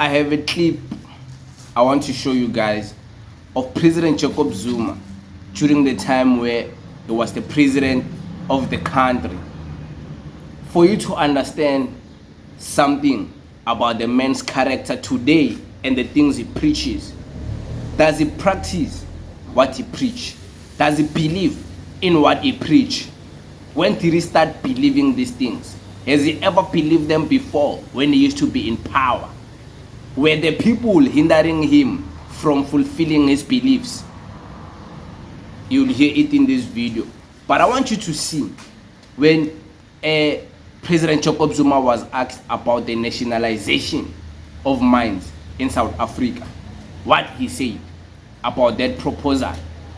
I have a clip I want to show you guys of President Jacob Zuma during the time where he was the president of the country, for you to understand something about the man's character today and the things he preaches. Does he practice what he preach? Does he believe in what he preach? When did he start believing these things? Has he ever believed them before when he used to be in power? Were the people hindering him from fulfilling his beliefs? You'll hear it in this video. But I want you to see when President Jacob Zuma was asked about the nationalization of mines in South Africa, what he said about that proposal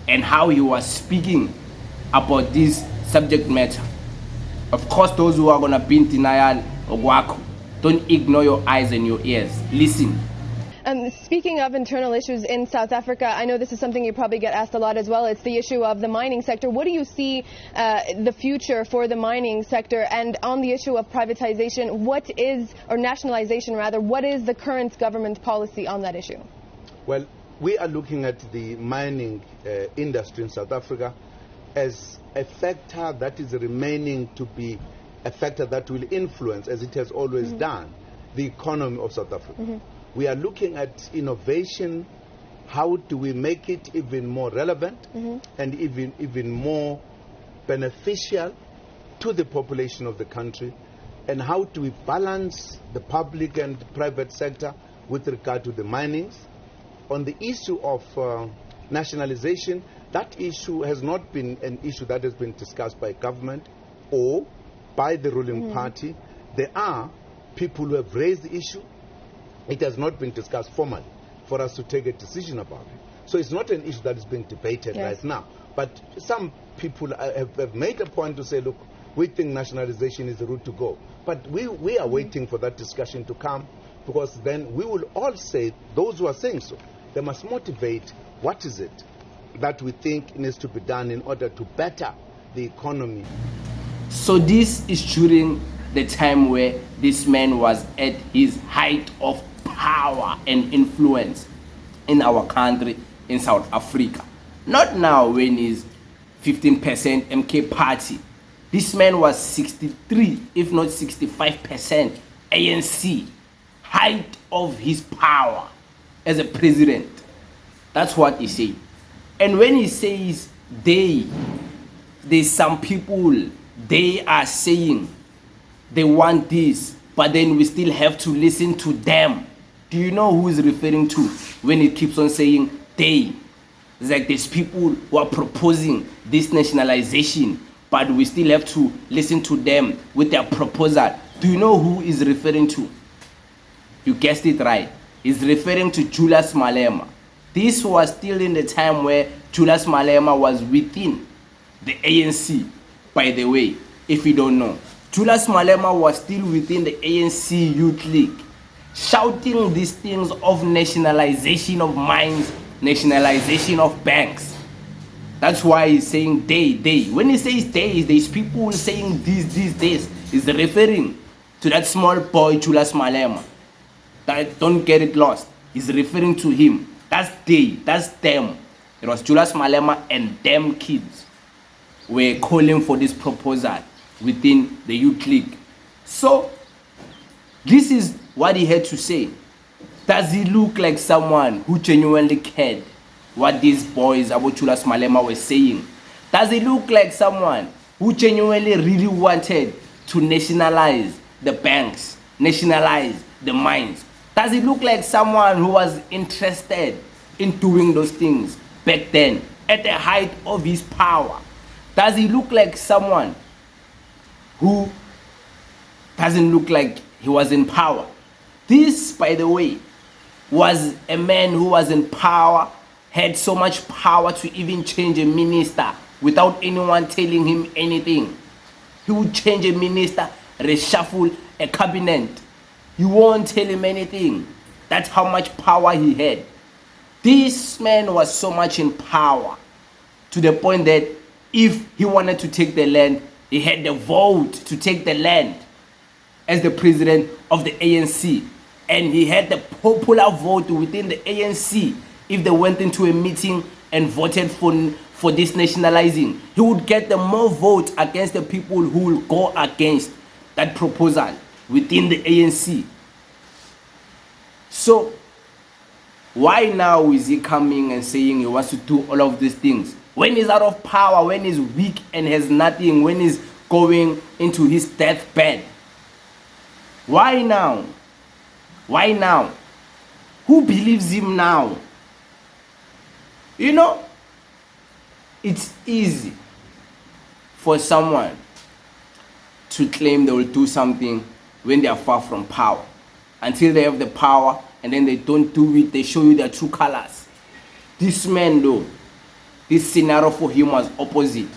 and how he was speaking about this subject matter. Of course, those who are going to be in denial, don't ignore your eyes and your ears. Listen. Speaking of internal issues in South Africa, I know this is something you probably get asked a lot as well. It's the issue of the mining sector. What do you see the future for the mining sector? And on the issue of privatization, or nationalization rather, what is the current government policy on that issue? Well, we are looking at the mining industry in South Africa as a factor that is remaining to be a factor that will influence, as it has always done, the economy of South Africa. We are looking at innovation. How do we make it even more relevant and even more beneficial to the population of the country? And how do we balance the public and private sector with regard to the minings? On the issue of nationalization, that issue has not been an issue that has been discussed by government or by the ruling party. There are people who have raised the issue. It has not been discussed formally for us to take a decision about it. So it's not an issue that is being debated right now. But some people have made a point to say, look, we think nationalization is the route to go. But we are waiting for that discussion to come, because then we will all say, those who are saying so, they must motivate what is it that we think needs to be done in order to better the economy. So this is during the time where this man was at his height of power and influence in our country, in South Africa. Not now when he's 15% MK party. This man was 63, if not 65% ANC, height of his power as a president. That's what he said. And when he says there's some people, they are saying they want this, but then we still have to listen to them. Do you know who he's referring to when he keeps on saying they? It's like there's people who are proposing this nationalization, but we still have to listen to them with their proposal. Do you know who he's referring to? You guessed it right. He's referring to Julius Malema. This was still in the time where Julius Malema was within the ANC, by the way, if you don't know. Julius Malema was still within the ANC Youth League, shouting these things of nationalization of mines, nationalization of banks. That's why he's saying they. When he says they, there's people saying this. He's referring to that small boy, Julius Malema. Don't get it lost. He's referring to him. That's they, that's them. It was Julius Malema and them kids were calling for this proposal within the Youth League. So, this is what he had to say. Does he look like someone who genuinely cared what these boys about Julius Malema were saying? Does he look like someone who genuinely really wanted to nationalize the banks, nationalize the mines? Does he look like someone who was interested in doing those things back then, at the height of his power? Does he look like someone who doesn't look like he was in power? This, by the way, was a man who was in power, had so much power to even change a minister without anyone telling him anything. He would change a minister, reshuffle a cabinet. You won't tell him anything. That's how much power he had. This man was so much in power to the point that if he wanted to take the land, he had the vote to take the land as the president of the ANC. and he had the popular vote within the ANC, if they went into a meeting and voted for this nationalizing, he would get the more votes against the people who will go against that proposal within the ANC. So why now is he coming and saying he wants to do all of these things when he's out of power, when he's weak and has nothing, when he's going into his deathbed? Why now? Why now? Who believes him now? You know, it's easy for someone to claim they will do something when they are far from power, until they have the power and then they don't do it. They show you their true colors. This man though, this scenario for him was opposite.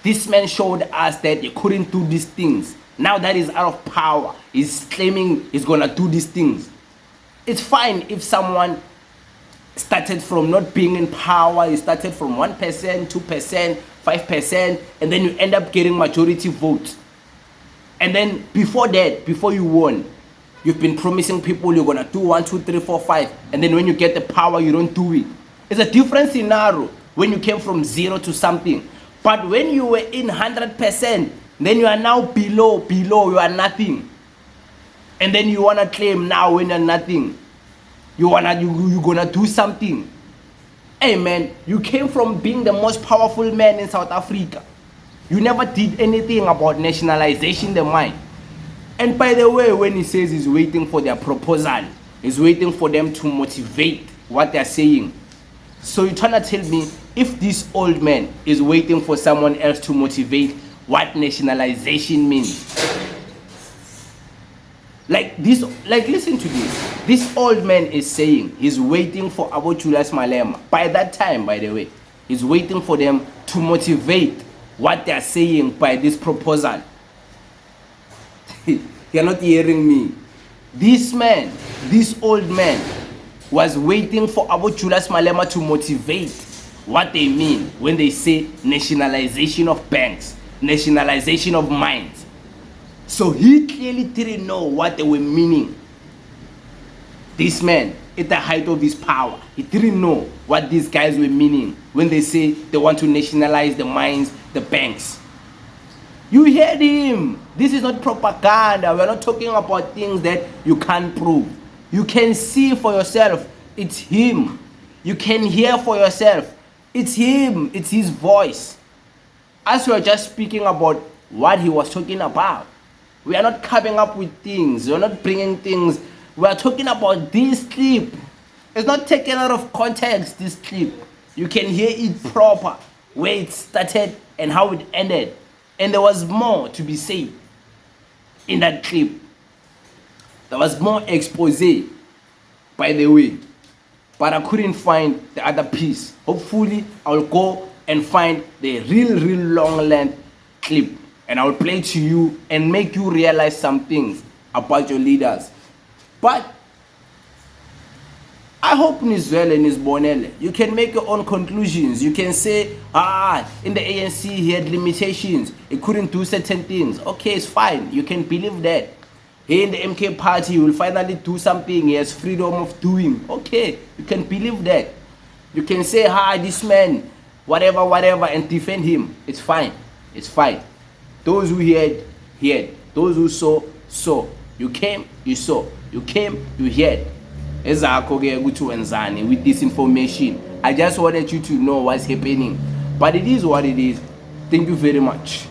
This man showed us that he couldn't do these things. Now that he's out of power, he's claiming he's gonna do these things. It's fine if someone started from not being in power, you started from 1%, 2%, 5%, and then you end up getting majority votes. And then before that, before you won, you've been promising people you're gonna do 1, 2, 3, 4, 5, and then when you get the power, you don't do it. It's a different scenario when you came from 0 to something. But when you were in 100%, then you are now below, you are nothing. And then you wanna claim now when you're nothing, you're gonna do something. Hey man, you came from being the most powerful man in South Africa. You never did anything about nationalization the mine. And by the way, when he says he's waiting for their proposal, he's waiting for them to motivate what they're saying. So you're trying to tell me if this old man is waiting for someone else to motivate what nationalization means? Listen to this. This old man is saying he's waiting for Abu Julius Malema. By that time, by the way, he's waiting for them to motivate what they're saying by this proposal. You're not hearing me. This man, this old man, was waiting for Abu Julius Malema to motivate what they mean when they say nationalization of banks, nationalization of mines. So he clearly didn't know what they were meaning. This man, at the height of his power, he didn't know what these guys were meaning when they say they want to nationalize the mines, the banks. You heard him. This is not propaganda. We're not talking about things that you can't prove. You can see for yourself. It's him. You can hear for yourself. It's him. It's his voice. As we are just speaking about what he was talking about. We are not coming up with things. We are not bringing things. We are talking about this clip. It's not taken out of context, this clip. You can hear it proper, where it started and how it ended. And there was more to be said in that clip. There was more expose, by the way. But I couldn't find the other piece. Hopefully, I'll go and find the real long length clip. And I'll play it to you and make you realize some things about your leaders. But I hope Nizwele and Nizbonele, you can make your own conclusions. You can say, in the ANC he had limitations. He couldn't do certain things. Okay, it's fine. You can believe that. Here in the MK party, he will finally do something. He has freedom of doing. Okay, you can believe that. You can say, this man, whatever, and defend him. It's fine. It's fine. Those who heard. Those who saw. You came, you saw. You came, you heard. With this information, I just wanted you to know what's happening. But it is what it is. Thank you very much.